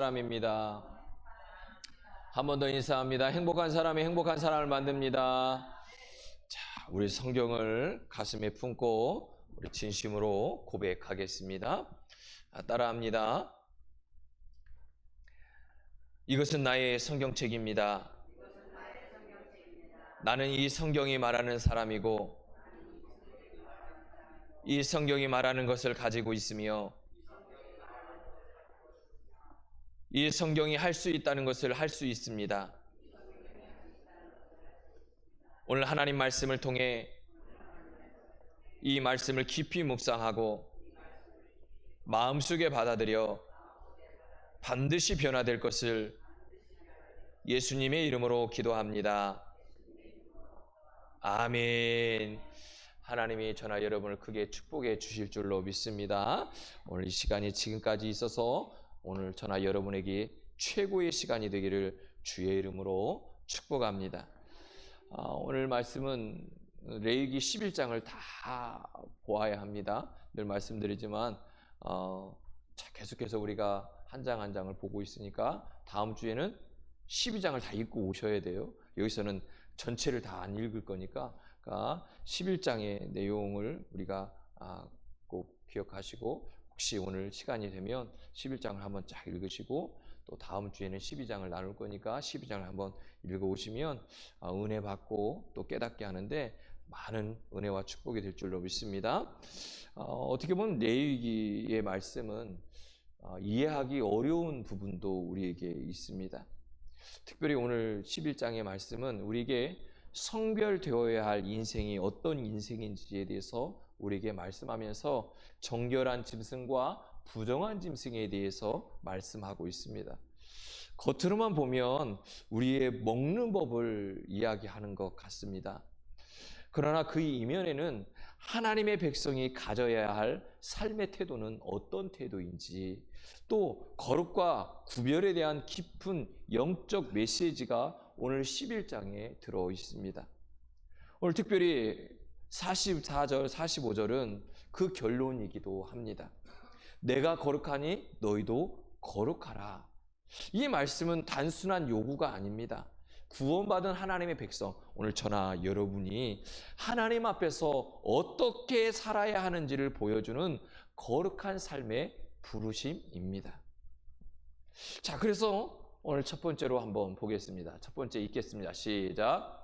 사람입니다. 한 번 더 인사합니다. 행복한 사람이 행복한 사람을 만듭니다. 자, 우리 성경을 가슴에 품고 우리 진심으로 고백하겠습니다. 따라합니다. 이것은 나의 성경책입니다. 나는 이 성경이 말하는 사람이고 이 성경이 말하는 것을 가지고 있으며 이 성경이 할 수 있다는 것을 할 수 있습니다. 오늘 하나님 말씀을 통해 이 말씀을 깊이 묵상하고 마음속에 받아들여 반드시 변화될 것을 예수님의 이름으로 기도합니다. 아멘. 하나님이 저나 여러분을 크게 축복해 주실 줄로 믿습니다. 오늘 이 시간이 지금까지 있어서 오늘 저나 여러분에게 최고의 시간이 되기를 주의 이름으로 축복합니다. 오늘 말씀은 레위기 11장을 다 보아야 합니다. 늘 말씀드리지만 계속해서 우리가 한 장 한 장을 보고 있으니까 다음 주에는 12장을 다 읽고 오셔야 돼요. 여기서는 전체를 다 안 읽을 거니까 11장의 내용을 우리가 꼭 기억하시고 혹시 오늘 시간이 되면 11장을 한번 쫙 읽으시고 또 다음 주에는 12장을 나눌 거니까 12장을 한번 읽어오시면 은혜 받고 또 깨닫게 하는데 많은 은혜와 축복이 될 줄로 믿습니다. 어떻게 보면 레위기의 말씀은 이해하기 어려운 부분도 우리에게 있습니다. 특별히 오늘 11장의 말씀은 우리에게 성별되어야 할 인생이 어떤 인생인지에 대해서 우리에게 말씀하면서 정결한 짐승과 부정한 짐승에 대해서 말씀하고 있습니다. 겉으로만 보면 우리의 먹는 법을 이야기하는 것 같습니다. 그러나 그 이면에는 하나님의 백성이 가져야 할 삶의 태도는 어떤 태도인지, 또 거룩과 구별에 대한 깊은 영적 메시지가 오늘 11장에 들어 있습니다. 오늘 특별히 44절, 45절은 그 결론이기도 합니다. 내가 거룩하니 너희도 거룩하라. 이 말씀은 단순한 요구가 아닙니다. 구원받은 하나님의 백성, 오늘 저나 여러분이 하나님 앞에서 어떻게 살아야 하는지를 보여주는 거룩한 삶의 부르심입니다. 자, 그래서 오늘 첫 번째로 한번 보겠습니다. 첫 번째 읽겠습니다. 시작.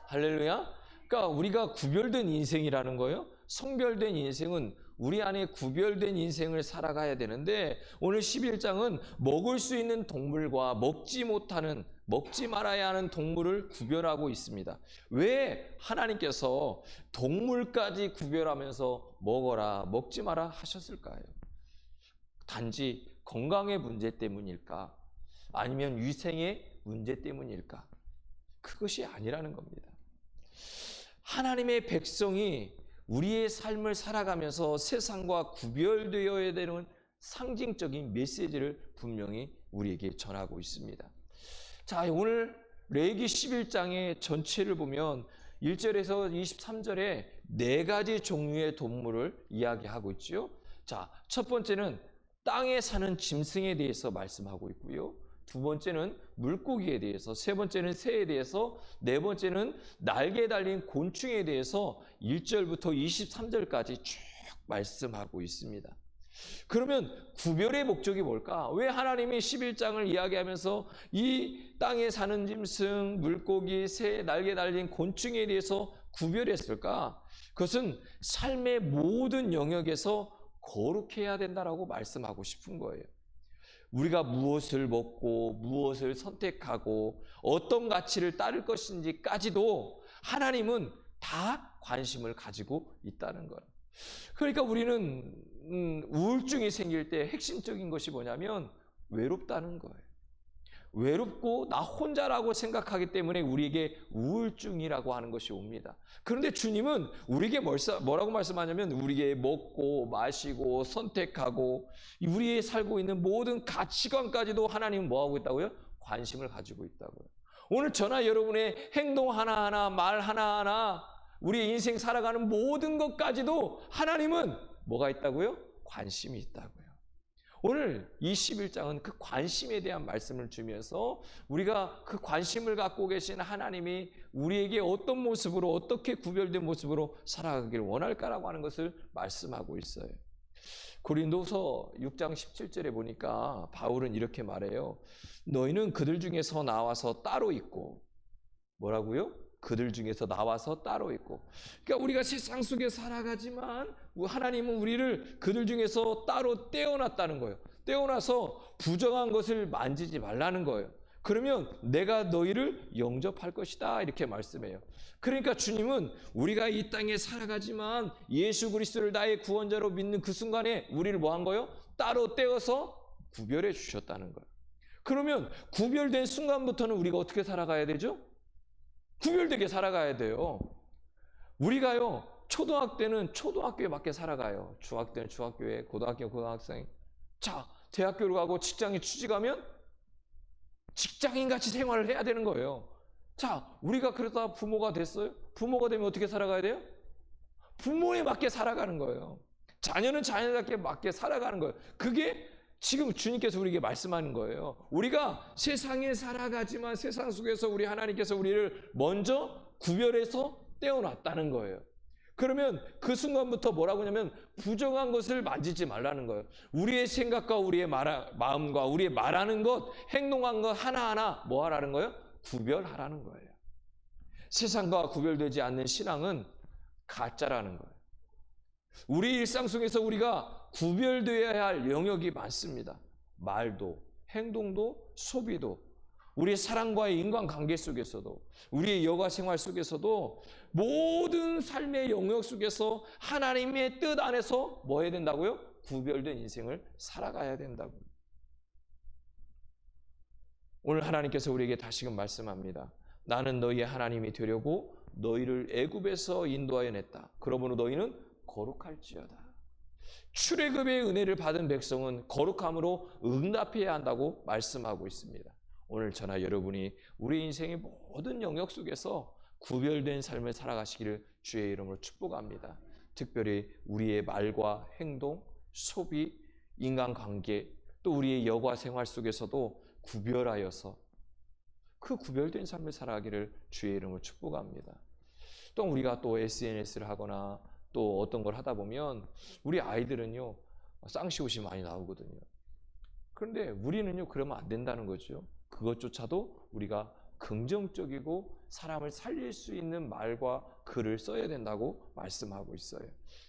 할렐루야. 그러니까 우리가 구별된 인생이라는 거예요. 성별된 인생은 우리 안에 구별된 인생을 살아가야 되는데 오늘 11장은 먹을 수 있는 동물과 먹지 못하는, 먹지 말아야 하는 동물을 구별하고 있습니다. 왜 하나님께서 동물까지 구별하면서 먹어라, 먹지 마라 하셨을까요? 단지 건강의 문제 때문일까? 아니면 위생의 문제 때문일까? 그것이 아니라는 겁니다. 하나님의 백성이 우리의 삶을 살아가면서 세상과 구별되어야 되는 상징적인 메시지를 분명히 우리에게 전하고 있습니다. 자, 오늘 레위기 11장의 전체를 보면 1절에서 23절에 4가지 종류의 동물을 이야기하고 있죠. 자, 첫 번째는 땅에 사는 짐승에 대해서 말씀하고 있고요. 두 번째는 물고기에 대해서, 세 번째는 새에 대해서, 네 번째는 날개 달린 곤충에 대해서 1절부터 23절까지 쭉 말씀하고 있습니다. 그러면 구별의 목적이 뭘까? 왜 하나님이 11장을 이야기하면서 이 땅에 사는 짐승, 물고기, 새, 날개 달린 곤충에 대해서 구별했을까? 그것은 삶의 모든 영역에서 거룩해야 된다라고 말씀하고 싶은 거예요. 우리가 무엇을 먹고 무엇을 선택하고 어떤 가치를 따를 것인지까지도 하나님은 다 관심을 가지고 있다는 거예요. 그러니까 우리는 우울증이 생길 때 핵심적인 것이 뭐냐면 외롭다는 거예요. 외롭고 나 혼자라고 생각하기 때문에 우리에게 우울증이라고 하는 것이 옵니다. 그런데 주님은 우리에게 뭐라고 말씀하냐면 우리에게 먹고 마시고 선택하고 우리의 살고 있는 모든 가치관까지도 하나님은 뭐하고 있다고요? 관심을 가지고 있다고요. 오늘 저나 여러분의 행동 하나하나, 말 하나하나, 우리의 인생 살아가는 모든 것까지도 하나님은 뭐가 있다고요? 관심이 있다고요. 오늘 이 11장은 그 관심에 대한 말씀을 주면서 우리가 그 관심을 갖고 계신 하나님이 우리에게 어떤 모습으로, 어떻게 구별된 모습으로 살아가기를 원할까라고 하는 것을 말씀하고 있어요. 고린도서 6장 17절에 보니까 바울은 이렇게 말해요. 너희는 그들 중에서 나와서 따로 있고, 뭐라고요? 그들 중에서 나와서 따로 있고. 그러니까 우리가 세상 속에 살아가지만 하나님은 우리를 그들 중에서 따로 떼어놨다는 거예요. 떼어놔서 부정한 것을 만지지 말라는 거예요. 그러면 내가 너희를 영접할 것이다, 이렇게 말씀해요. 그러니까 주님은 우리가 이 땅에 살아가지만 예수 그리스도를 나의 구원자로 믿는 그 순간에 우리를 뭐 한 거예요? 따로 떼어서 구별해 주셨다는 거예요. 그러면 구별된 순간부터는 우리가 어떻게 살아가야 되죠? 구별되게 살아가야 돼요. 우리가요, 초등학교 때는 초등학교에 맞게 살아가요. 중학교 때는 중학교에, 고등학교 고등학생. 자, 대학교를 가고 직장에 취직하면 직장인같이 생활을 해야 되는 거예요. 자, 우리가 그러다 부모가 됐어요. 부모가 되면 어떻게 살아가야 돼요? 부모에 맞게 살아가는 거예요. 자녀는 자녀답게 맞게 살아가는 거예요. 그게 지금 주님께서 우리에게 말씀하는 거예요. 우리가 세상에 살아가지만 세상 속에서 우리 하나님께서 우리를 먼저 구별해서 떼어놨다는 거예요. 그러면 그 순간부터 뭐라고 하냐면 부정한 것을 만지지 말라는 거예요. 우리의 생각과 우리의 마음과 우리의 말하는 것, 행동한 것 하나하나 뭐 하라는 거예요? 구별하라는 거예요. 세상과 구별되지 않는 신앙은 가짜라는 거예요. 우리 일상 속에서 우리가 구별되어야 할 영역이 많습니다. 말도, 행동도, 소비도, 우리의 사랑과의 인간관계 속에서도, 우리의 여가 생활 속에서도 모든 삶의 영역 속에서 하나님의 뜻 안에서 뭐 해야 된다고요? 구별된 인생을 살아가야 된다고요. 오늘 하나님께서 우리에게 다시금 말씀합니다. 나는 너희의 하나님이 되려고 너희를 애굽에서 인도하여 냈다. 그러므로 너희는 거룩할지어다. 출애굽의 은혜를 받은 백성은 거룩함으로 응답해야 한다고 말씀하고 있습니다. 오늘 저나 여러분이 우리 인생의 모든 영역 속에서 구별된 삶을 살아가시기를 주의 이름으로 축복합니다. 특별히 우리의 말과 행동, 소비, 인간관계, 또 우리의 여가 생활 속에서도 구별하여서 그 구별된 삶을 살아가기를 주의 이름으로 축복합니다. 또 우리가 또 SNS를 하거나 또 어떤 걸 하다 보면 우리 아이들은요, 쌍시옷이 많이 나오거든요. 그런데 우리는요, 그러면 안 된다는 거죠. 그것조차도 우리가 긍정적이고 사람을 살릴 수 있는 말과 글을 써야 된다고 말씀하고 있어요.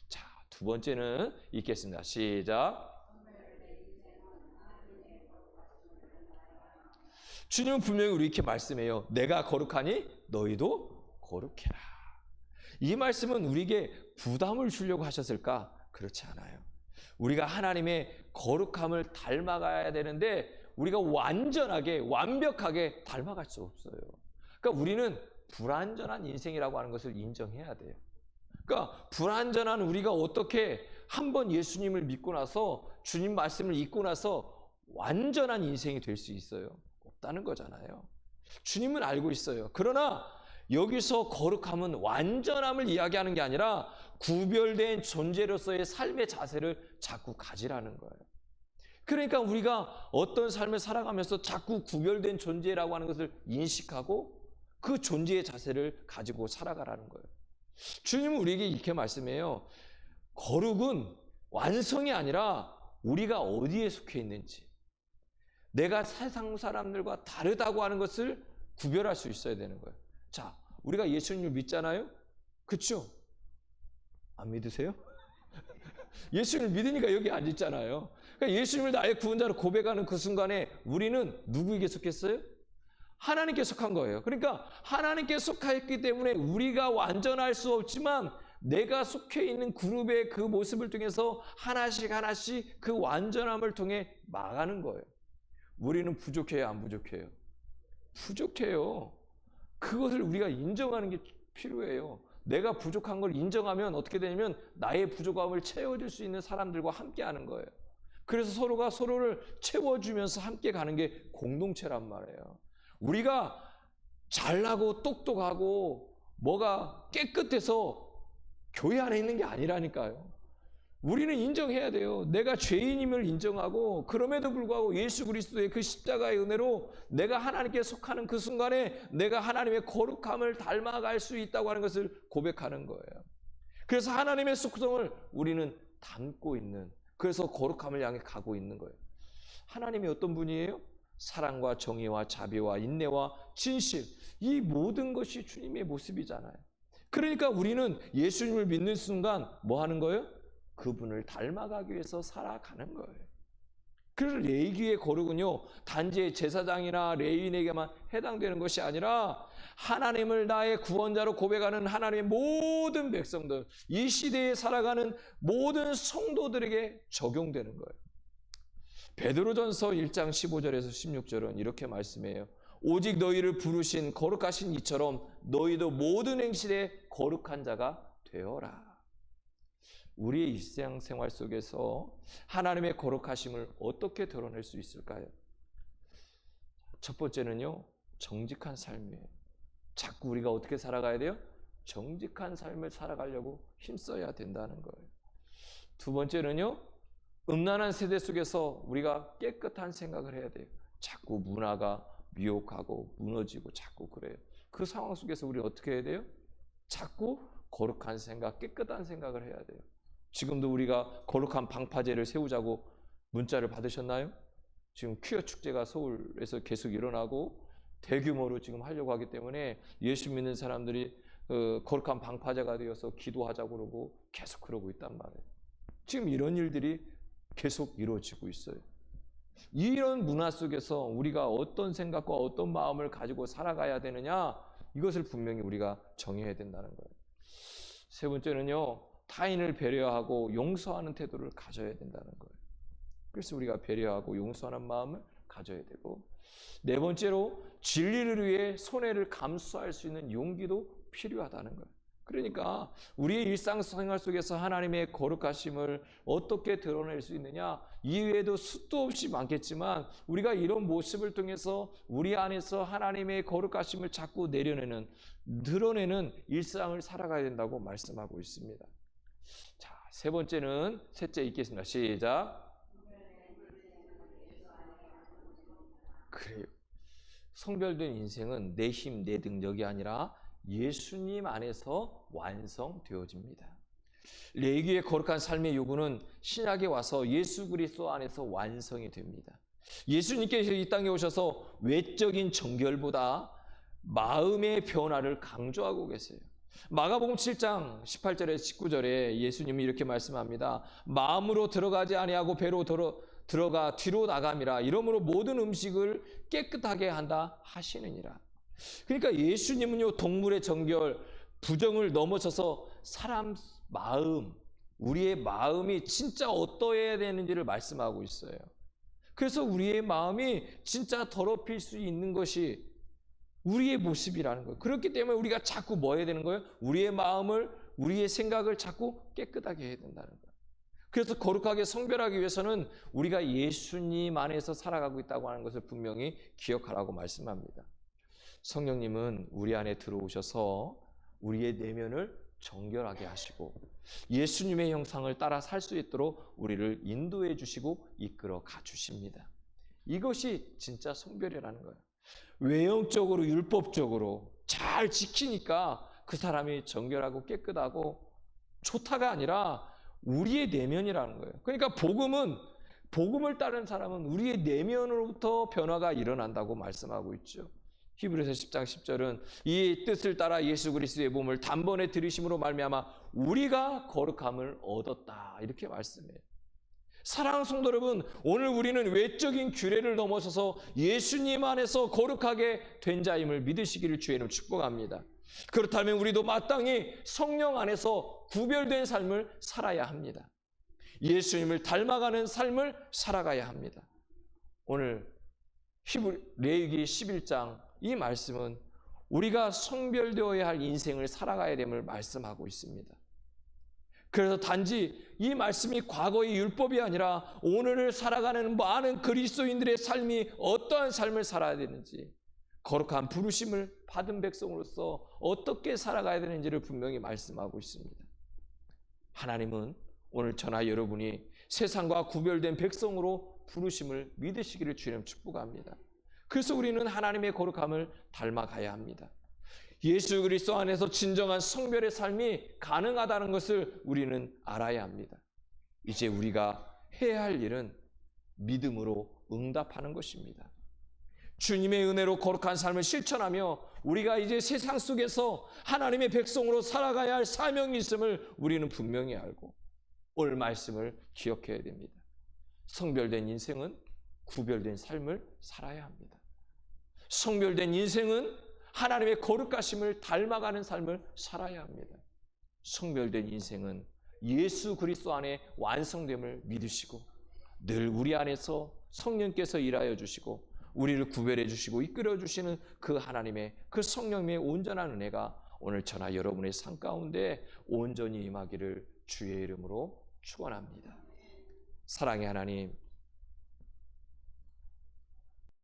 자, 두 번째는 읽겠습니다. 시작. 주님은 분명히 우리 이렇게 말씀해요. 내가 거룩하니 너희도 거룩해라. 이 말씀은 우리에게 부담을 주려고 하셨을까? 그렇지 않아요. 우리가 하나님의 거룩함을 닮아가야 되는데 우리가 완전하게, 완벽하게 닮아갈 수 없어요. 그러니까 우리는 불완전한 인생이라고 하는 것을 인정해야 돼요. 그러니까 불완전한 우리가 어떻게 한번 예수님을 믿고 나서 주님 말씀을 읽고 나서 완전한 인생이 될 수 있어요? 없다는 거잖아요. 주님은 알고 있어요. 그러나 여기서 거룩함은 완전함을 이야기하는 게 아니라 구별된 존재로서의 삶의 자세를 자꾸 가지라는 거예요. 그러니까 우리가 어떤 삶을 살아가면서 자꾸 구별된 존재라고 하는 것을 인식하고 그 존재의 자세를 가지고 살아가라는 거예요. 주님은 우리에게 이렇게 말씀해요. 거룩은 완성이 아니라 우리가 어디에 속해 있는지, 내가 세상 사람들과 다르다고 하는 것을 구별할 수 있어야 되는 거예요. 자, 우리가 예수님을 믿잖아요? 그렇죠? 안 믿으세요? 예수님을 믿으니까 여기 앉았잖아요. 그러니까 예수님을 나의 구원자로 고백하는 그 순간에 우리는 누구에게 속했어요? 하나님께 속한 거예요. 그러니까 하나님께 속하였기 때문에 우리가 완전할 수 없지만 내가 속해 있는 그룹의 그 모습을 통해서 하나씩 하나씩 그 완전함을 통해 나가는 거예요. 우리는 부족해요, 안 부족해요? 부족해요. 그것을 우리가 인정하는 게 필요해요. 내가 부족한 걸 인정하면 어떻게 되냐면 나의 부족함을 채워줄 수 있는 사람들과 함께 하는 거예요. 그래서 서로가 서로를 채워주면서 함께 가는 게 공동체란 말이에요. 우리가 잘나고 똑똑하고 뭐가 깨끗해서 교회 안에 있는 게 아니라니까요. 우리는 인정해야 돼요. 내가 죄인임을 인정하고 그럼에도 불구하고 예수 그리스도의 그 십자가의 은혜로 내가 하나님께 속하는 그 순간에 내가 하나님의 거룩함을 닮아갈 수 있다고 하는 것을 고백하는 거예요. 그래서 하나님의 속성을 우리는 담고 있는, 그래서 거룩함을 향해 가고 있는 거예요. 하나님이 어떤 분이에요? 사랑과 정의와 자비와 인내와 진실, 이 모든 것이 주님의 모습이잖아요. 그러니까 우리는 예수님을 믿는 순간 뭐 하는 거예요? 그분을 닮아가기 위해서 살아가는 거예요. 그래서 레위기의 거룩은요, 단지 제사장이나 레위인에게만 해당되는 것이 아니라 하나님을 나의 구원자로 고백하는 하나님의 모든 백성들, 이 시대에 살아가는 모든 성도들에게 적용되는 거예요. 베드로전서 1장 15절에서 16절은 이렇게 말씀해요. 오직 너희를 부르신 거룩하신 이처럼 너희도 모든 행실에 거룩한 자가 되어라. 우리의 일상생활 속에서 하나님의 거룩하심을 어떻게 드러낼 수 있을까요? 첫 번째는요, 정직한 삶이에요. 자꾸 우리가 어떻게 살아가야 돼요? 정직한 삶을 살아가려고 힘써야 된다는 거예요. 두 번째는요, 음란한 세대 속에서 우리가 깨끗한 생각을 해야 돼요. 자꾸 문화가 미혹하고 무너지고 자꾸 그래요. 그 상황 속에서 우리 어떻게 해야 돼요? 자꾸 거룩한 생각, 깨끗한 생각을 해야 돼요. 지금도 우리가 거룩한 방파제를 세우자고 문자를 받으셨나요? 지금 퀴어 축제가 서울에서 계속 일어나고 대규모로 지금 하려고 하기 때문에 예수 믿는 사람들이 거룩한 방파제가 되어서 기도하자고 그러고 계속 그러고 있단 말이에요. 지금 이런 일들이 계속 이루어지고 있어요. 이런 문화 속에서 우리가 어떤 생각과 어떤 마음을 가지고 살아가야 되느냐, 이것을 분명히 우리가 정해야 된다는 거예요. 세 번째는요, 타인을 배려하고 용서하는 태도를 가져야 된다는 거예요. 그래서 우리가 배려하고 용서하는 마음을 가져야 되고, 네 번째로 진리를 위해 손해를 감수할 수 있는 용기도 필요하다는 거예요. 그러니까 우리의 일상생활 속에서 하나님의 거룩하심을 어떻게 드러낼 수 있느냐, 이외에도 수도 없이 많겠지만 우리가 이런 모습을 통해서 우리 안에서 하나님의 거룩하심을 자꾸 드러내는 일상을 살아가야 된다고 말씀하고 있습니다. 자, 세 번째는 셋째 읽겠습니다. 시작. 그래요. 성별된 인생은 내 힘, 내 능력이 아니라 예수님 안에서 완성되어집니다. 레위기의 거룩한 삶의 요구는 신약에 와서 예수 그리스도 안에서 완성이 됩니다. 예수님께서 이 땅에 오셔서 외적인 정결보다 마음의 변화를 강조하고 계세요. 마가복음 7장 18절에서 19절에 예수님이 이렇게 말씀합니다. 마음으로 들어가지 아니하고 배로 들어가 뒤로 나감이라. 이러므로 모든 음식을 깨끗하게 한다 하시느니라. 그러니까 예수님은요, 동물의 정결, 부정을 넘어서서 사람 마음, 우리의 마음이 진짜 어떠해야 되는지를 말씀하고 있어요. 그래서 우리의 마음이 진짜 더럽힐 수 있는 것이 우리의 모습이라는 거예요. 그렇기 때문에 우리가 자꾸 뭐 해야 되는 거예요? 우리의 마음을, 우리의 생각을 자꾸 깨끗하게 해야 된다는 거예요. 그래서 거룩하게 성별하기 위해서는 우리가 예수님 안에서 살아가고 있다고 하는 것을 분명히 기억하라고 말씀합니다. 성령님은 우리 안에 들어오셔서 우리의 내면을 정결하게 하시고 예수님의 형상을 따라 살 수 있도록 우리를 인도해 주시고 이끌어 가 주십니다. 이것이 진짜 성별이라는 거예요. 외형적으로 율법적으로 잘 지키니까 그 사람이 정결하고 깨끗하고 좋다가 아니라 우리의 내면이라는 거예요. 그러니까 복음을 따르는 사람은 우리의 내면으로부터 변화가 일어난다고 말씀하고 있죠. 히브리서 10장 10절은 이 뜻을 따라 예수 그리스도의 몸을 단번에 들이심으로 말미암아 우리가 거룩함을 얻었다, 이렇게 말씀해요. 사랑하는 성도 여러분, 오늘 우리는 외적인 규례를 넘어서서 예수님 안에서 거룩하게 된 자임을 믿으시기를 주의 이름으로 축복합니다. 그렇다면 우리도 마땅히 성령 안에서 구별된 삶을 살아야 합니다. 예수님을 닮아가는 삶을 살아가야 합니다. 오늘 레위기 11장 이 말씀은 우리가 성별되어야 할 인생을 살아가야 됨을 말씀하고 있습니다. 그래서 단지 이 말씀이 과거의 율법이 아니라 오늘을 살아가는 많은 그리스도인들의 삶이 어떠한 삶을 살아야 되는지, 거룩한 부르심을 받은 백성으로서 어떻게 살아가야 되는지를 분명히 말씀하고 있습니다. 하나님은 오늘 저나 여러분이 세상과 구별된 백성으로 부르심을 믿으시기를 주님 축복합니다. 그래서 우리는 하나님의 거룩함을 닮아가야 합니다. 예수 그리스도 안에서 진정한 성별의 삶이 가능하다는 것을 우리는 알아야 합니다. 이제 우리가 해야 할 일은 믿음으로 응답하는 것입니다. 주님의 은혜로 거룩한 삶을 실천하며 우리가 이제 세상 속에서 하나님의 백성으로 살아가야 할 사명이 있음을 우리는 분명히 알고 오늘 말씀을 기억해야 됩니다. 성별된 인생은 구별된 삶을 살아야 합니다. 성별된 인생은 하나님의 거룩하심을 닮아가는 삶을 살아야 합니다. 성별된 인생은 예수 그리스도 안에 완성됨을 믿으시고 늘 우리 안에서 성령께서 일하여 주시고 우리를 구별해 주시고 이끌어 주시는 그 하나님의 그 성령의 온전한 은혜가 오늘 저나 여러분의 삶 가운데 온전히 임하기를 주의 이름으로 축원합니다. 사랑의 하나님,